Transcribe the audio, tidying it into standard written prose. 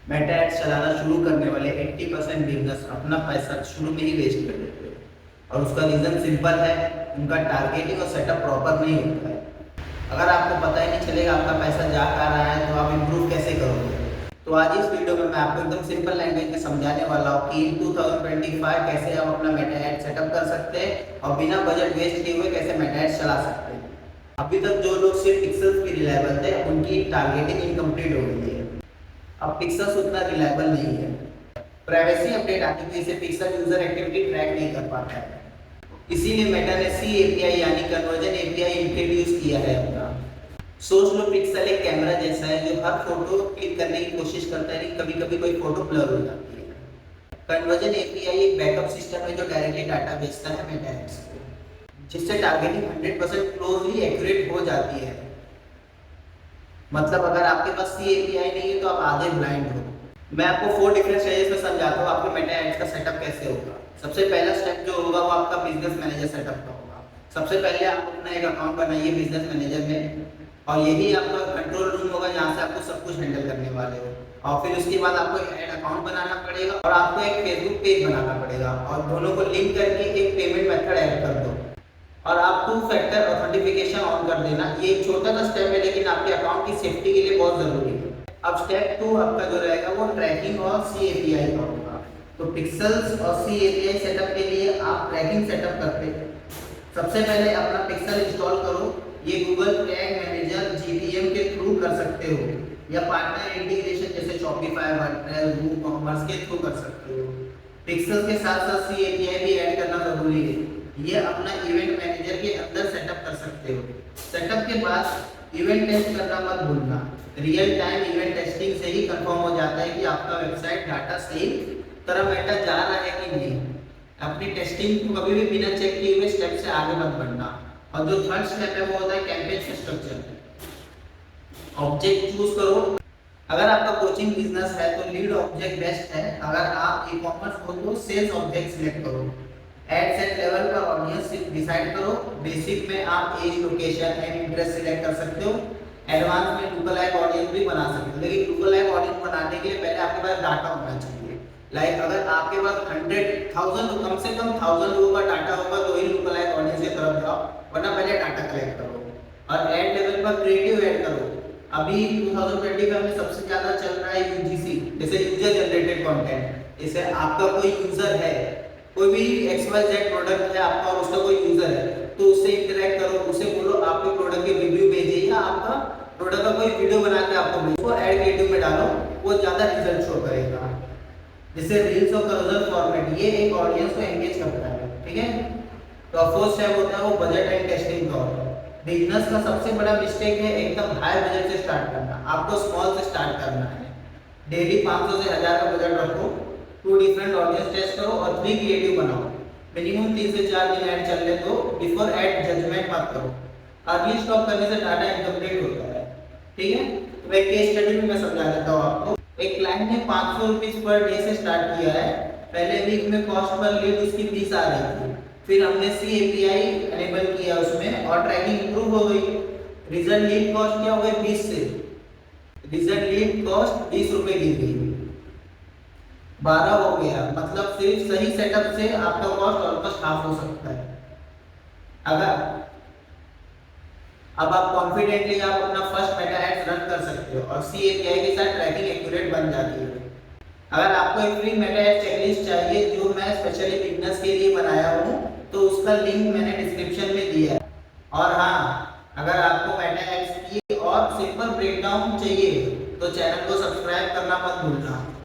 Meta ads चलाना शुरू करने वाले 80% बिजनेस अपना पैसा शुरू में ही वेस्ट कर देते हैं। और उसका रीज़न सिंपल है, उनका टारगेटिंग और सेटअप प्रॉपर नहीं होता है। अगर आपको पता ही नहीं चलेगा आपका पैसा जा कहाँ रहा है तो आप इम्प्रूव कैसे करोगे। तो आज इस वीडियो में मैं आपको एकदम सिंपल लैंग्वेज में समझाने वाला हूँ कि 2025 कैसे आप अपना मेटा एड सेटअप कर सकते हैं और बिना बजट वेस्ट किए हुए कैसे मेटा एड चला सकते हैं। अभी तक जो लोग सिर्फ पिक्सल्स पे रिलायबल थे उनकी टारगेटिंग इनकम्प्लीट हो गई है। अब पिक्सल्स उतना रिलायबल नहीं है। प्राइवेसी अपडेट आने की वजह से पिक्सल यूजर एक्टिविटी ट्रैक नहीं कर पाता है। इसीलिए मेटा ने सी एपीआई यानी कन्वर्जन एपीआई इंट्रोड्यूस किया है अपना। सोच लो पिक्सल एक कैमरा जैसा है जो हर फोटो क्लिक करने की कोशिश करता है, लेकिन कभी कभी कोई फोटो ब्लर हो जाती है। कन्वर्जन एपीआई एक बैकअप सिस्टम है जो डायरेक्टली डाटा भेजता है मेटा एड्स को, जिससे टारगेटिंग 100% क्लोजली एक्यूरेट हो जाती है। मतलब अगर आपके पास सी एपीआई नहीं है तो आप आधे ब्लाइंड हो। मैं आपको 4 डिफरेंट स्टेजेस में समझाता हूँ आपके मेटा एड्स का सेटअप कैसे होगा। सबसे पहला स्टेप जो होगा वो आपका बिजनेस मैनेजर सेटअप का होगा। सबसे पहले आप अपना एक अकाउंट बनाइए बिजनेस मैनेजर में, और यही आपका कंट्रोल रूम होगा जहाँ से आपको सब कुछ हैंडल करने वाले हो। और फिर उसके बाद आपको ऐड अकाउंट बनाना पड़ेगा और आपको एक फेसबुक पेज बनाना पड़ेगा और दोनों को लिंक करके एक पेमेंट मेथड ऐड कर दो और आप 2 फैक्टर ऑथेंटिफिकेशन ऑन कर देना। ये एक छोटा सा स्टेप है लेकिन आपके अकाउंट की सेफ्टी के लिए बहुत जरूरी है। अब स्टेप 2 आपका जो रहेगा वो ट्रैकिंग और सी एपीआई का होगा। तो पिक्सल्स और सी एपीआई सेटअप के लिए आप ट्रैकिंग सेटअप करते हैं। सबसे पहले अपना पिक्सल इंस्टॉल करो। ये गूगल टैग मैनेजर जीटीएम के थ्रू कर सकते हो या पार्टनर इंटीग्रेशन जैसे शॉपिफाई, वर्डप्रेस, वूकॉमर्स के थ्रू कर सकते हो। पिक्सल के साथ साथ सी एपीआई भी ऐड करना जरूरी है। ये अपना इवेंट मैनेजर के अंदर सेटअप कर सकते हो। सेटअप के बाद इवेंट टेस्ट करना मत भूलना। रियल टाइम इवेंट टेस्टिंग से ही कंफर्म हो जाता है कि आपका वेबसाइट डाटा सही तरह मेटा जा रहा है कि नहीं। अपनी टेस्टिंग को कभी भी बिना चेक किए हुए स्टेप से आगे मत बढ़ना। और जो थर्ड स्टेप है वो होता है कैंपेन स्ट्रक्चर। ऑब्जेक्ट चूज करो। अगर आपका कोचिंग बिजनेस है तो लीड ऑब्जेक्ट बेस्ट है। अगर आप ई कॉमर्स हो तो सेल्स ऑब्जेक्ट सिलेक्ट करो। एड सेट लेवल पर ऑडियंस डिसाइड करो। बेसिक में आप age, location and interest select कर सकते हो। एडवांस में लुकअलाइक ऑडियंस भी बना सकते हो, लेकिन लुकअलाइक ऑडियंस बनाने के लिए पहले आपके पास डाटा होना चाहिए। लाइक अगर आपके पास 100,000 कम से कम 1000 लोगों का डाटा होगा तो ही लुकअलाइक ऑडियंस की तरफ जाओ, वरना पहले डाटा कलेक्ट करो। और एड लेवल पर क्रिएटिव ऐड करो। अभी 2025 में सबसे ज्यादा चल रहा है यूजीसी, जैसे यूजर जनरेटेड कंटेंट। जैसे आपका कोई यूजर है, कोई भी XYZ प्रोडक्ट है आपका और उसका कोई यूजर है, तो उससे इंटरेक्ट करो, उसे बोलो आपके प्रोडक्ट के रिव्यू भेजिए या आपका प्रोडक्ट का कोई वीडियो बना के आपको भेजो, वो ऐड क्रिएटिव में डालो, वो ज्यादा रिजल्ट शो करेगा। जैसे रील्स और करोजल फॉर्मेट, ये एक ऑडियंस को एंगेज करता है, ठीक है। तो फोर्थ स्टेप होता है वो बजट एंड टेस्टिंग का होता है। बिजनेस का सबसे बड़ा मिस्टेक है एकदम हाई बजट से स्टार्ट करना। आपको स्मॉल से स्टार्ट करना है। डेली 500 से 1000 का बजट रखो। 2 डिफरेंट ऑडियंस टेस्ट करो और 3 क्रिएटिव बनाओ। मिनिमम 3 से 4 दिन ऐड चलने दो। बिफोर ऐड जजमेंट मत करो। अर्ली स्टॉप करने से डाटा इनकम्प्लीट होता है, ठीक है। तो एक केस स्टडी में मैं समझा देता हूँ आपको। एक क्लाइंट ने 500 रुपीज पर डे से स्टार्ट किया है। पहले वीक में कॉस्ट पर लीड उसकी 20 आ रही थी। फिर हमने सी एपीआई एनेबल किया उसमें और ट्रैकिंग इंप्रूव हो गई। रिजल्ट लीड कॉस्ट क्या हो गई 20 से, रिजल्ट लीड कॉस्ट 20 रुपए गिर गई, 12 हो गया। मतलब सिर्फ सही सेटअप से आपका कॉस्ट ऑलमोस्ट हाफ हो सकता है। अगर अब आप कॉन्फिडेंटली आप अपना फर्स्ट मेटा एड्स रन कर सकते हो और सी एपीआई के साथ ट्रैकिंग एक्यूरेट बन जाती है। अगर आपको एक फ्री मेटा एड चेकलिस्ट चाहिए जो मैं स्पेशली बिजनेस के लिए बनाया हूँ तो उसका लिंक मैंने डिस्क्रिप्शन में दिया है। और हाँ, अगर आपको मेटा एड्स की और सिंपल ब्रेकडाउन चाहिए तो चैनल को सब्सक्राइब करना मत भूलना।